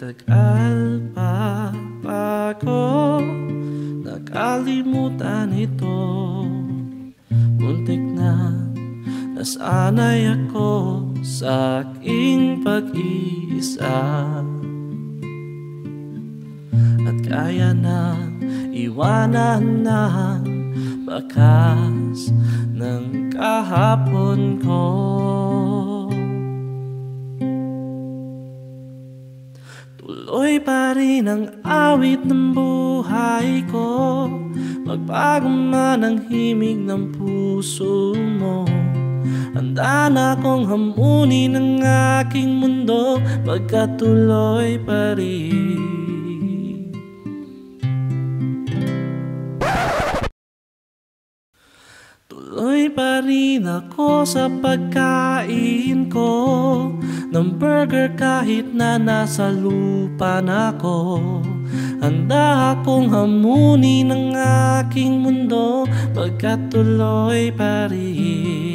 Matagal pa bago nakalimutan ito. Muntik na nasanay ako sa aking pag-iisa, at kaya na iwanan ng bakas ng kahapon ko. Tuloy pa rin ang awit ng buhay ko, magbago man ang himig ng puso mo. Handa na akong hamunin ang aking mundo, magkatuloy pa rin. Tuloy pa rin ako sa pagkain ko ng burger kahit na nasa lupa na ako. Handa akong hamunin ang aking mundo, magkatuloy pa rin.